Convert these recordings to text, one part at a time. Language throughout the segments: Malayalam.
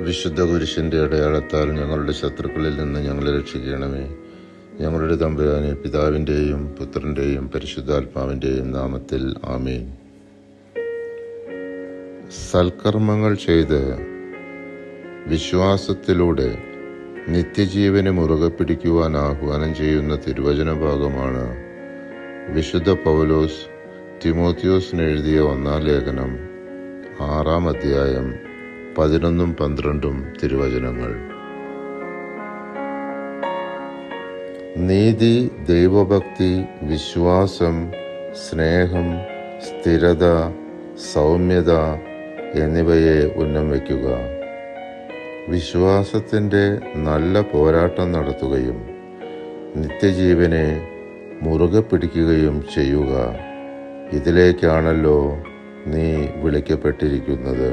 വിശുദ്ധ കുരിശിന്റെ അടയാളത്താൽ ഞങ്ങളുടെ ശത്രുക്കളിൽ നിന്ന് ഞങ്ങളെ രക്ഷിക്കണമേ. ഞങ്ങളുടെ തമ്പുരാനെ, പിതാവിന്റെയും പുത്രന്റെയും പരിശുദ്ധാത്മാവിന്റെയും നാമത്തിൽ ആമേൻ. സൽക്കർമ്മങ്ങൾ ചെയ്ത് വിശ്വാസത്തിലൂടെ നിത്യജീവനെ മുറുകെ പിടിക്കുവാൻ ആഹ്വാനം ചെയ്യുന്ന തിരുവചന ഭാഗമാണ് വിശുദ്ധ പൗലോസ് തിമോത്തിയോസിന് എഴുതിയ 1-ാം ലേഖനം 6-ാം അധ്യായം 11-12 തിരുവചനങ്ങൾ. നീതി, ദൈവഭക്തി, വിശ്വാസം, സ്നേഹം, സ്ഥിരത, സൗമ്യത എന്നിവയെ ഉന്നം വയ്ക്കുക. വിശ്വാസത്തിൻ്റെ നല്ല പോരാട്ടം നടത്തുകയും നിത്യജീവനെ മുറുകെ പിടിക്കുകയും ചെയ്യുക. ഇതിലേക്കാണല്ലോ നീ വിളിക്കപ്പെട്ടിരിക്കുന്നത്.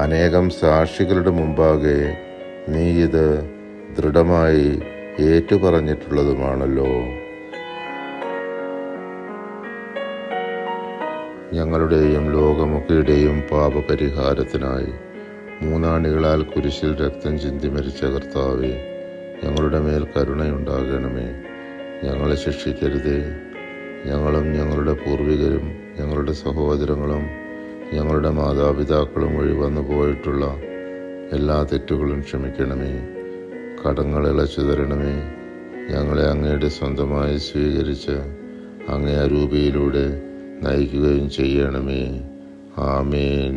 അനേകം സാക്ഷികളുടെ മുമ്പാകെ നീ ഇത് ദൃഢമായി ഏറ്റുപറഞ്ഞിട്ടുള്ളതുമാണല്ലോ. ഞങ്ങളുടെയും ലോകമൊക്കെയുടെയും പാപപരിഹാരത്തിനായി 3 ആണികളാൽ കുരിശിൽ രക്തം ചിന്തി മരിച്ച കർത്താവേ, ഞങ്ങളുടെ മേൽ കരുണയുണ്ടാകണമേ. ഞങ്ങളെ ശിക്ഷിക്കരുതേ. ഞങ്ങളും ഞങ്ങളുടെ പൂർവികരും ഞങ്ങളുടെ സഹോദരങ്ങളും ഞങ്ങളുടെ മാതാപിതാക്കളും വഴി വന്നു പോയിട്ടുള്ള എല്ലാ തെറ്റുകളും ക്ഷമിക്കണമേ. കടങ്ങൾ ഇളച്ചു തരണമേ. ഞങ്ങളെ അങ്ങയുടെ സ്വന്തമായി സ്വീകരിച്ച് അങ്ങേ അരൂപിയിലൂടെ നയിക്കുകയും ചെയ്യണമേ. ആമേൻ.